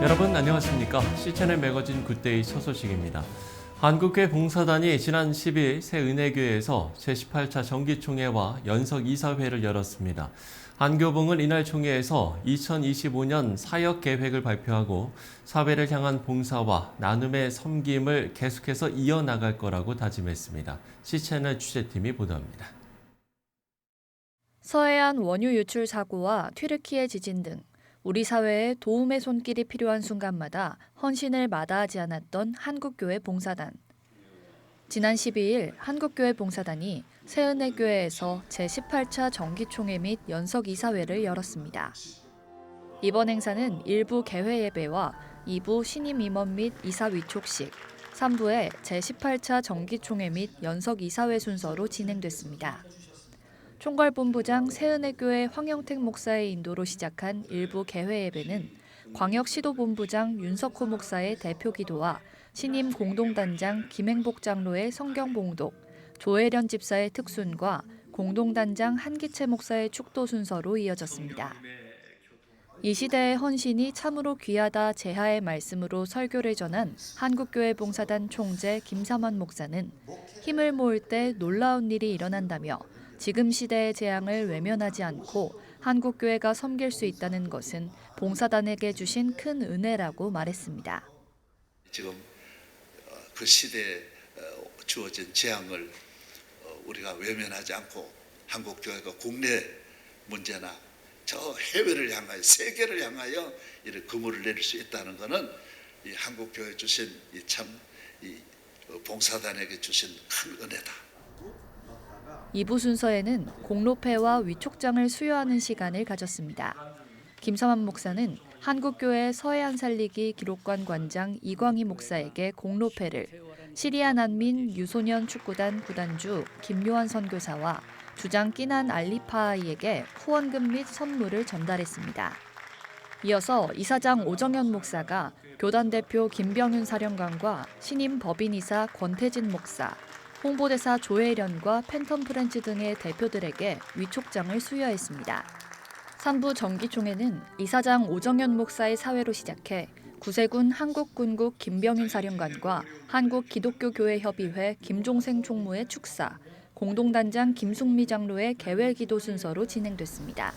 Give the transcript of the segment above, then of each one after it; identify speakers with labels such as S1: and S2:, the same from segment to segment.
S1: 여러분 안녕하십니까? C채널 매거진 굿데이 첫 소식입니다. 한국교회 봉사단이 지난 10일 새은혜교회에서 제18차 정기총회와 연석 이사회를 열었습니다. 한교봉은 이날 총회에서 2025년 사역 계획을 발표하고 사회를 향한 봉사와 나눔의 섬김을 계속해서 이어나갈 거라고 다짐했습니다. C채널 취재팀이 보도합니다.
S2: 서해안 원유 유출 사고와 튀르키예 지진 등 우리 사회에 도움의 손길이 필요한 순간마다 헌신을 마다하지 않았던 한국교회 봉사단. 지난 12일 한국교회 봉사단이 새은혜교회에서 제18차 정기총회 및 연석 이사회를 열었습니다. 이번 행사는 1부 개회 예배와 2부 신임 임원 및 이사 위촉식, 3부의 제18차 정기총회 및 연석 이사회 순서로 진행됐습니다. 총괄본부장 새은혜교회 황영택 목사의 인도로 시작한 일부 개회 예배는 광역시도본부장 윤석호 목사의 대표 기도와 신임 공동단장 김행복 장로의 성경 봉독, 조혜련 집사의 특순과 공동단장 한기채 목사의 축도 순서로 이어졌습니다. 이 시대의 헌신이 참으로 귀하다 제하의 말씀으로 설교를 전한 한국교회 봉사단 총재 김삼환 목사는 힘을 모을 때 놀라운 일이 일어난다며 지금 시대의 재앙을 외면하지 않고 한국교회가 섬길 수 있다는 것은 봉사단에게 주신 큰 은혜라고 말했습니다.
S3: 지금 그 시대에 주어진 재앙을 우리가 외면하지 않고 한국교회가 국내 문제나 저 해외를 향하여 세계를 향하여 이런 그물을 내릴 수 있다는 것은 이 한국교회 주신 이 봉사단에게 주신 큰 은혜다.
S2: 2부 순서에는 공로패와 위촉장을 수여하는 시간을 가졌습니다. 김삼환 목사는 한국교회 서해안 살리기 기록관 관장 이광희 목사에게 공로패를, 시리아 난민 유소년 축구단 구단주 김요한 선교사와 주장 끼난 알리파이에게 후원금 및 선물을 전달했습니다. 이어서 이사장 오정현 목사가 교단 대표 김병윤 사령관과 신임 법인이사 권태진 목사, 홍보대사 조혜련과 팬텀 프렌즈 등의 대표들에게 위촉장을 수여했습니다. 3부 정기총회는 이사장 오정현 목사의 사회로 시작해 구세군 한국군국 김병윤 사령관과 한국기독교교회협의회 김종생 총무의 축사, 공동단장 김숙미 장로의 개회기도 순서로 진행됐습니다.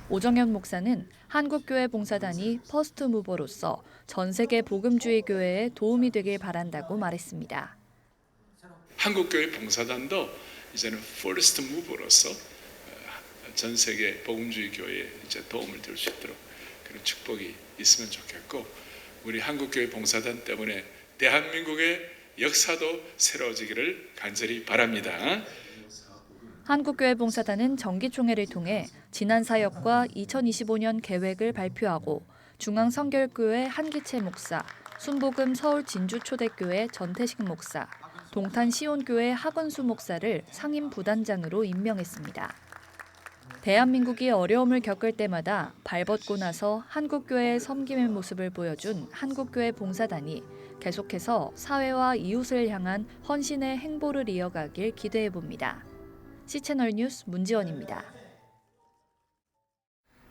S2: 오정현 목사는 한국교회 봉사단이 퍼스트 무버로서 전 세계 복음주의 교회에 도움이 되길 바란다고 말했습니다.
S4: 한국교회 봉사단도 이제는 퍼스트 무버로서 전 세계 복음주의 교회에 이제 도움을 줄 수 있도록 그런 축복이 있으면 좋겠고, 우리 한국교회 봉사단 때문에 대한민국의 역사도 새로워지기를 간절히 바랍니다.
S2: 한국교회 봉사단은 정기총회를 통해 지난 사역과 2025년 계획을 발표하고 중앙성결교회 한기채 목사, 순복음 서울 진주초대교회 전태식 목사, 동탄 시온교회 하건수 목사를 상임 부단장으로 임명했습니다. 대한민국이 어려움을 겪을 때마다 발벗고 나서 한국교회의 섬김의 모습을 보여준 한국교회 봉사단이 계속해서 사회와 이웃을 향한 헌신의 행보를 이어가길 기대해봅니다. C채널 뉴스 문지원입니다.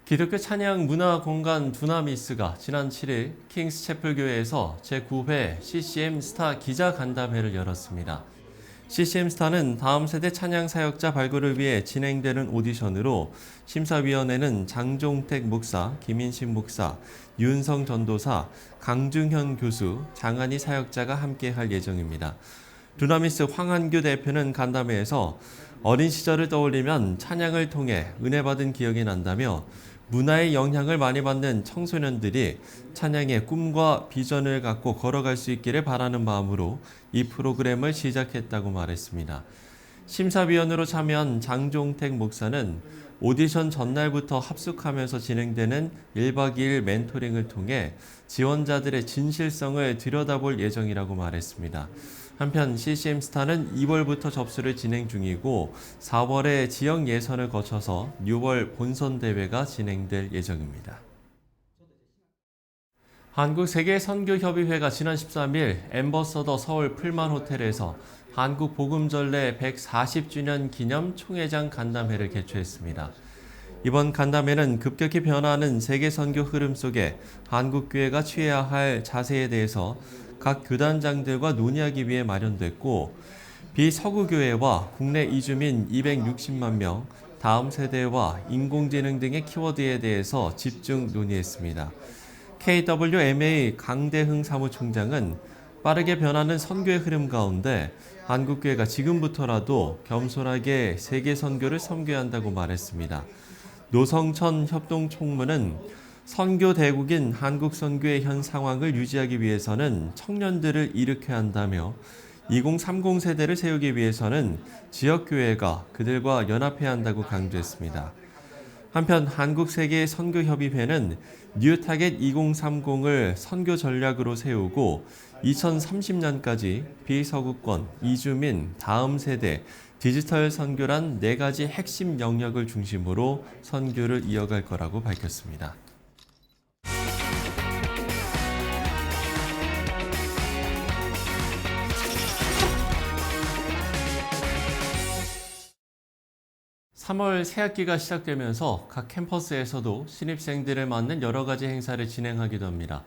S1: 기독교 찬양 문화 공간 두나미스가 지난 7일 킹스 채플 교회에서 제9회 CCM 스타 기자 간담회를 열었습니다. CCM 스타는 다음 세대 찬양 사역자 발굴을 위해 진행되는 오디션으로 심사위원회는 장종택 목사, 김인신 목사, 윤성 전도사, 강중현 교수, 장한희 사역자가 함께할 예정입니다. 두나미스 황한규 대표는 간담회에서 어린 시절을 떠올리면 찬양을 통해 은혜 받은 기억이 난다며 문화의 영향을 많이 받는 청소년들이 찬양의 꿈과 비전을 갖고 걸어갈 수 있기를 바라는 마음으로 이 프로그램을 시작했다고 말했습니다. 심사위원으로 참여한 장종택 목사는 오디션 전날부터 합숙하면서 진행되는 1박 2일 멘토링을 통해 지원자들의 진실성을 들여다볼 예정이라고 말했습니다. 한편 CCM 스타는 2월부터 접수를 진행 중이고 4월에 지역 예선을 거쳐서 6월 본선 대회가 진행될 예정입니다. 한국세계선교협의회가 지난 13일 엠버서더 서울 풀만 호텔에서 한국 복음전례 140주년 기념 총회장 간담회를 개최했습니다. 이번 간담회는 급격히 변화하는 세계 선교 흐름 속에 한국교회가 취해야 할 자세에 대해서 각 교단장들과 논의하기 위해 마련됐고, 비서구교회와 국내 이주민 260만 명, 다음 세대와 인공지능 등의 키워드에 대해서 집중 논의했습니다. KWMA 강대흥 사무총장은 빠르게 변하는 선교의 흐름 가운데 한국교회가 지금부터라도 겸손하게 세계 선교를 섬겨야 한다고 말했습니다. 노성천 협동총무는 선교 대국인 한국 선교의 현 상황을 유지하기 위해서는 청년들을 일으켜야 한다며 2030 세대를 세우기 위해서는 지역교회가 그들과 연합해야 한다고 강조했습니다. 한편 한국세계 선교협의회는 뉴타겟 2030을 선교 전략으로 세우고 2030년까지 비서구권, 이주민, 다음 세대, 디지털 선교란 4가지 핵심 영역을 중심으로 선교를 이어갈 거라고 밝혔습니다. (3월) 새학기가 시작되면서 각 캠퍼스에서도 신입생들을 맞는 여러 가지 행사를 진행하기도 합니다.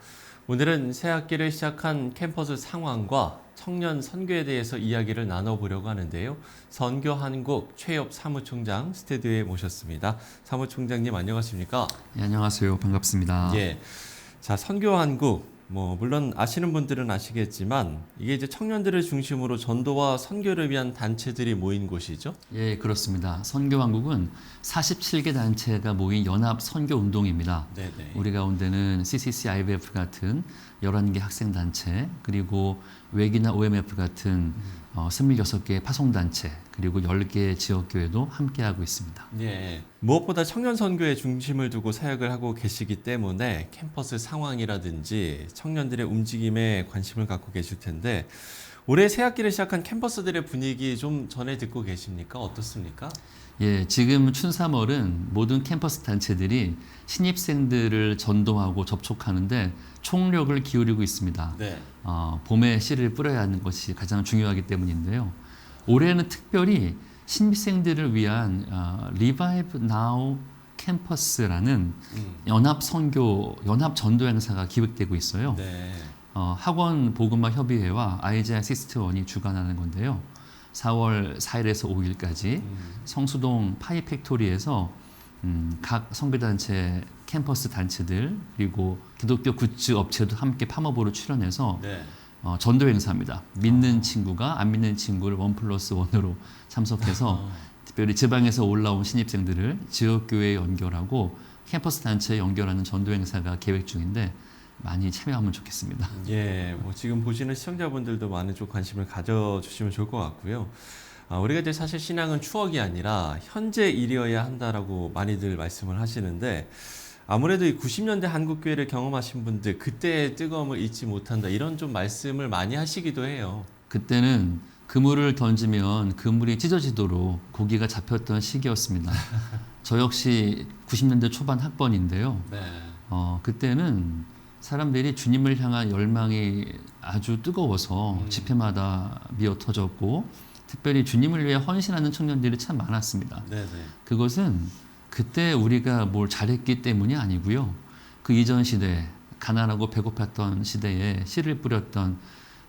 S1: 오늘은 새학기를 시작한 캠퍼스 상황과 청년 선교에 대해서 이야기를 나눠보려고 하는데요. 선교한국 최엽 사무총장 스튜디오에 모셨습니다. 사무총장님 안녕하십니까?
S5: 네, 안녕하세요. 반갑습니다.
S1: 예. 자, 선교한국 물론 아시는 분들은 아시겠지만 이게 이제 청년들을 중심으로 전도와 선교를 위한 단체들이 모인 곳이죠?
S5: 예, 그렇습니다. 선교한국은 47개 단체가 모인 연합 선교 운동입니다.
S1: 네네.
S5: 우리 가운데는 CCC IVF 같은 11개 학생 단체, 그리고 외기나 OMF 같은 26개의 파송단체, 그리고 10개의 지역교회도 함께하고 있습니다.
S1: 예. 무엇보다 청년 선교에 중심을 두고 사역을 하고 계시기 때문에 캠퍼스 상황이라든지 청년들의 움직임에 관심을 갖고 계실 텐데 올해 새학기를 시작한 캠퍼스들의 분위기 좀 전해 듣고 계십니까? 어떻습니까?
S5: 예, 지금 춘3월은 모든 캠퍼스 단체들이 신입생들을 전도하고 접촉하는데 총력을 기울이고 있습니다.
S1: 네.
S5: 봄에 씨를 뿌려야 하는 것이 가장 중요하기 때문인데요. 올해는 특별히 신입생들을 위한 Revive Now 캠퍼스라는 연합 선교, 연합 전도 행사가 기획되고 있어요.
S1: 네.
S5: 학원 보그마 협의회와 아이자 시스트원이 주관하는 건데요. 4월 4일에서 5일까지 성수동 파이 팩토리에서 각 선교단체 캠퍼스 단체들 그리고 기독교 굿즈 업체도 함께 팜업으로 출연해서
S1: 네.
S5: 전도 행사입니다. 믿는 친구가 안 믿는 친구를 1+1으로 참석해서 특별히 지방에서 올라온 신입생들을 지역교회에 연결하고 캠퍼스 단체에 연결하는 전도 행사가 계획 중인데 많이 참여하면 좋겠습니다.
S1: 예, 지금 보시는 시청자분들도 많은 좀 관심을 가져주시면 좋을 것 같고요. 우리가 이제 사실 신앙은 추억이 아니라 현재 일이어야 한다라고 많이들 말씀을 하시는데 아무래도 이 90년대 한국교회를 경험하신 분들 그때의 뜨거움을 잊지 못한다 이런 좀 말씀을 많이 하시기도 해요.
S5: 그때는 그물을 던지면 그물이 찢어지도록 고기가 잡혔던 시기였습니다. 저 역시 90년대 초반 학번인데요.
S1: 네.
S5: 그때는 사람들이 주님을 향한 열망이 아주 뜨거워서 집회마다 미어 터졌고 특별히 주님을 위해 헌신하는 청년들이 참 많았습니다.
S1: 네네.
S5: 그것은 그때 우리가 뭘 잘했기 때문이 아니고요. 그 이전 시대, 가난하고 배고팠던 시대에 씨를 뿌렸던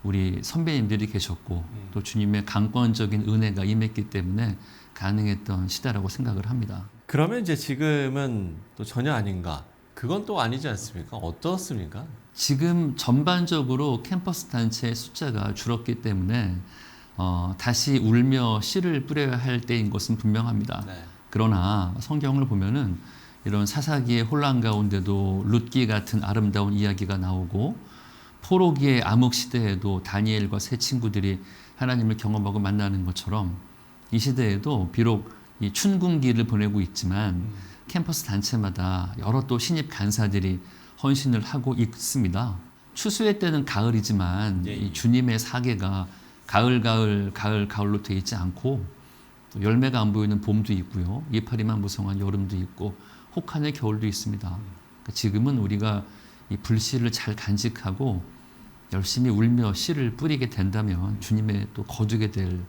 S5: 우리 선배님들이 계셨고 또 주님의 강권적인 은혜가 임했기 때문에 가능했던 시대라고 생각을 합니다.
S1: 그러면 이제 지금은 또 전혀 아닌가? 그건 또 아니지 않습니까? 어떻습니까?
S5: 지금 전반적으로 캠퍼스 단체의 숫자가 줄었기 때문에 다시 울며 씨를 뿌려야 할 때인 것은 분명합니다.
S1: 네.
S5: 그러나 성경을 보면은 이런 사사기의 혼란 가운데도 룻기 같은 아름다운 이야기가 나오고 포로기의 암흑 시대에도 다니엘과 세 친구들이 하나님을 경험하고 만나는 것처럼 이 시대에도 비록 이 춘궁기를 보내고 있지만 캠퍼스 단체마다 여러 또 신입 간사들이 헌신을 하고 있습니다. 추수의 때는 가을이지만
S1: 예, 예.
S5: 이 주님의 사계가 가을로 되어 있지 않고 또 열매가 안 보이는 봄도 있고요. 이파리만 무성한 여름도 있고 혹한의 겨울도 있습니다. 그러니까 지금은 우리가 이 불씨를 잘 간직하고 열심히 울며 씨를 뿌리게 된다면 주님의 또 거두게 될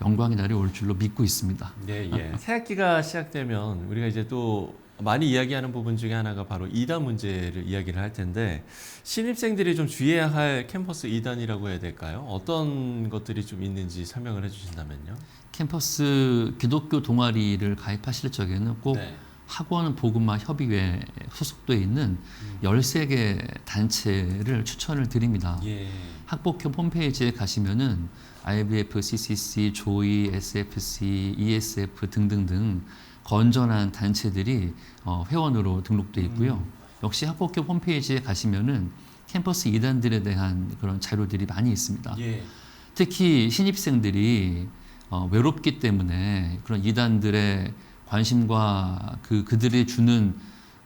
S5: 영광의 날이 올 줄로 믿고 있습니다.
S1: 예, 예. 새 학기가 시작되면 우리가 이제 또 많이 이야기하는 부분 중에 하나가 바로 이단 문제를 이야기를 할 텐데, 신입생들이 좀 주의해야 할 캠퍼스 이단이라고 해야 될까요? 어떤 것들이 좀 있는지 설명을 해주신다면요.
S5: 캠퍼스 기독교 동아리를 가입하실 적에는 꼭
S1: 네.
S5: 학원 복음화 협의회에 소속되어 있는 13개 단체를 추천을 드립니다.
S1: 예.
S5: 학복협 홈페이지에 가시면은 IBF, CCC, 조이, SFC, ESF 등등등 건전한 단체들이 회원으로 등록돼 있고요. 역시 학복협 홈페이지에 가시면은 캠퍼스 이단들에 대한 그런 자료들이 많이 있습니다.
S1: 예.
S5: 특히 신입생들이 외롭기 때문에 그런 이단들의 관심과 그들이 주는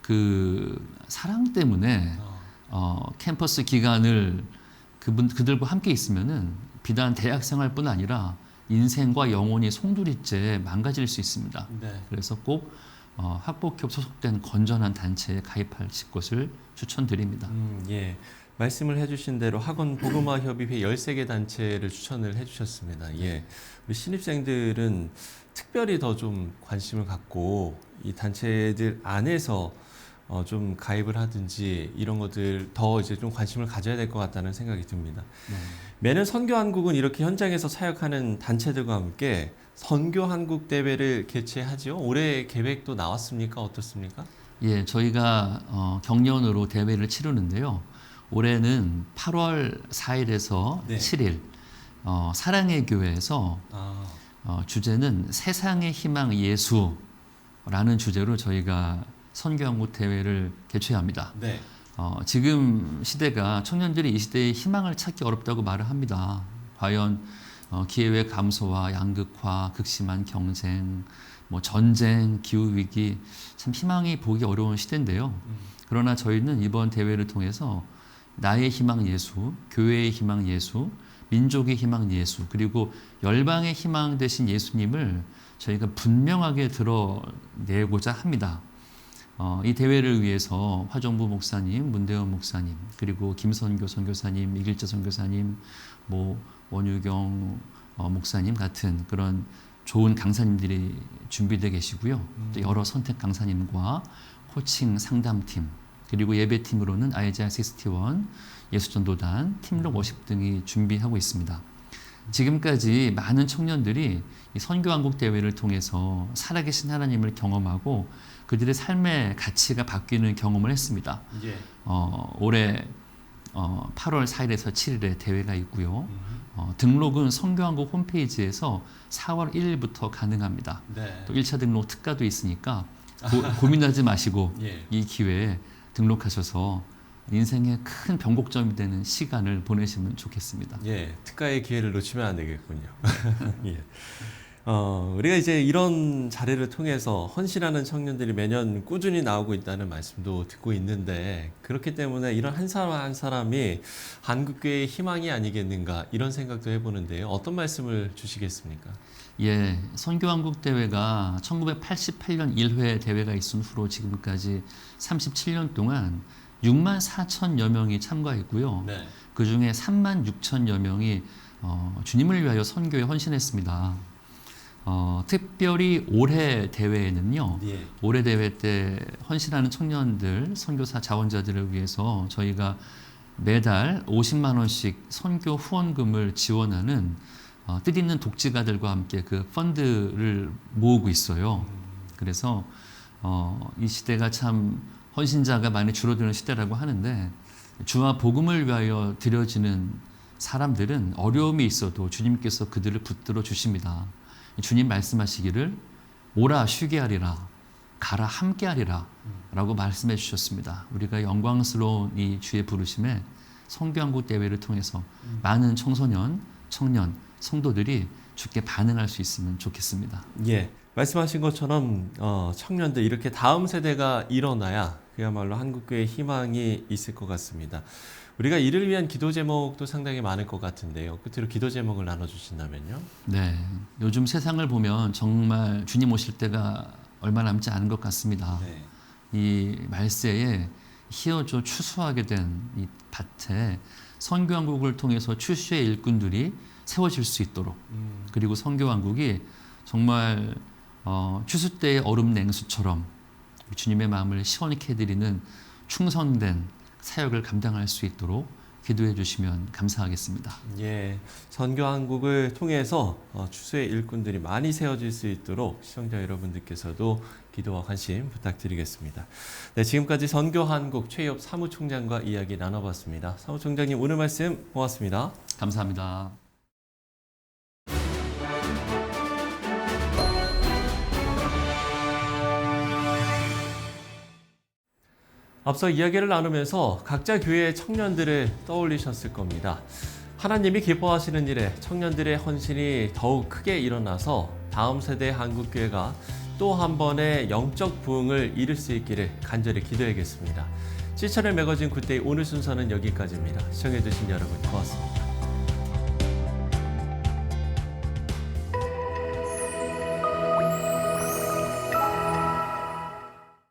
S5: 그 사랑 때문에 캠퍼스 기간을 그들과 함께 있으면은 비단 대학생활뿐 아니라 인생과 영혼이 송두리째 망가질 수 있습니다.
S1: 네.
S5: 그래서 꼭 학복협 소속된 건전한 단체에 가입하실 것을 추천드립니다.
S1: 예. 말씀을 해주신 대로 학원 복음화 협의회 13개 단체를 추천을 해주셨습니다. 예. 우리 신입생들은 특별히 더 좀 관심을 갖고 이 단체들 안에서 좀 가입을 하든지 이런 것들 더 이제 좀 관심을 가져야 될 것 같다는 생각이 듭니다. 매년 선교한국은 이렇게 현장에서 사역하는 단체들과 함께 선교한국 대회를 개최하지요. 올해 계획도 나왔습니까? 어떻습니까?
S5: 예, 저희가 경년으로 대회를 치르는데요. 올해는 8월 4일에서
S1: 네.
S5: 7일 사랑의 교회에서
S1: 아,
S5: 주제는 세상의 희망 예수라는 주제로 저희가 선교한국 대회를 개최합니다.
S1: 네.
S5: 지금 시대가 청년들이 이 시대에 희망을 찾기 어렵다고 말을 합니다. 과연 기회의 감소와 양극화, 극심한 경쟁, 뭐 전쟁, 기후 위기, 참 희망이 보기 어려운 시대인데요. 그러나 저희는 이번 대회를 통해서 나의 희망 예수, 교회의 희망 예수, 민족의 희망 예수, 그리고 열방의 희망 되신 예수님을 저희가 분명하게 드러내고자 합니다. 이 대회를 위해서 화정부 목사님, 문대원 목사님, 그리고 김선교 선교사님, 이길재 선교사님, 뭐 원유경 목사님 같은 그런 좋은 강사님들이 준비되어 계시고요. 또 여러 선택 강사님과 코칭 상담팀, 그리고 예배팀으로는 아이자 61, 예수전도단, 팀록 워십 등이 준비하고 있습니다. 지금까지 많은 청년들이 이 선교한국 대회를 통해서 살아계신 하나님을 경험하고 그들의 삶의 가치가 바뀌는 경험을 했습니다.
S1: 예.
S5: 올해 8월 4일에서 7일에 대회가 있고요. 등록은 선교한국 홈페이지에서 4월 1일부터 가능합니다.
S1: 네.
S5: 또 1차 등록 특가도 있으니까 고민하지 마시고
S1: 예.
S5: 이 기회에 등록하셔서 인생의 큰 변곡점이 되는 시간을 보내시면 좋겠습니다.
S1: 예, 특가의 기회를 놓치면 안 되겠군요. 예. 우리가 이제 이런 자리를 통해서 헌신하는 청년들이 매년 꾸준히 나오고 있다는 말씀도 듣고 있는데, 그렇기 때문에 이런 한 사람 한 사람이 한국교회의 희망이 아니겠는가 이런 생각도 해보는데요. 어떤 말씀을 주시겠습니까?
S5: 예, 선교한국 대회가 1988년 1회 대회가 있은 후로 지금까지 37년 동안 6만 4천여 명이 참가했고요.
S1: 네.
S5: 그 중에 3만 6천여 명이 주님을 위하여 선교에 헌신했습니다. 특별히 올해 대회에는요.
S1: 예.
S5: 올해 대회 때 헌신하는 청년들, 선교사 자원자들을 위해서 저희가 매달 50만 원씩 선교 후원금을 지원하는 뜻있는 독지가들과 함께 그 펀드를 모으고 있어요. 그래서 이 시대가 참 헌신자가 많이 줄어드는 시대라고 하는데, 주와 복음을 위하여 드려지는 사람들은 어려움이 있어도 주님께서 그들을 붙들어 주십니다. 주님 말씀하시기를 오라 쉬게 하리라, 가라 함께 하리라 라고 말씀해 주셨습니다. 우리가 영광스러운 이 주의 부르심에 선교한국 대회를 통해서 많은 청소년, 청년, 성도들이 주께 반응할 수 있으면 좋겠습니다.
S1: 예. 말씀하신 것처럼 청년들 이렇게 다음 세대가 일어나야 그야말로 한국교회의 희망이 있을 것 같습니다. 우리가 이를 위한 기도 제목도 상당히 많을 것 같은데요. 끝으로 기도 제목을 나눠주신다면요.
S5: 네, 요즘 세상을 보면 정말 주님 오실 때가 얼마 남지 않은 것 같습니다.
S1: 네.
S5: 이 말세에 희어져 추수하게 된 이 밭에 선교왕국을 통해서 추수의 일꾼들이 세워질 수 있도록 그리고 선교왕국이 정말 추수 때의 얼음 냉수처럼 주님의 마음을 시원케 해드리는 충성된 사역을 감당할 수 있도록 기도해 주시면 감사하겠습니다.
S1: 예, 선교한국을 통해서 추수의 일꾼들이 많이 세워질 수 있도록 시청자 여러분들께서도 기도와 관심 부탁드리겠습니다. 네, 지금까지 선교한국 최희업 사무총장과 이야기 나눠봤습니다. 사무총장님 오늘 말씀 고맙습니다.
S5: 감사합니다.
S1: 앞서 이야기를 나누면서 각자 교회의 청년들을 떠올리셨을 겁니다. 하나님이 기뻐하시는 일에 청년들의 헌신이 더욱 크게 일어나서 다음 세대 한국교회가 또 한 번의 영적 부흥을 이룰 수 있기를 간절히 기도하겠습니다. 시천의 매거진 굿데이 오늘 순서는 여기까지입니다. 시청해주신 여러분 고맙습니다.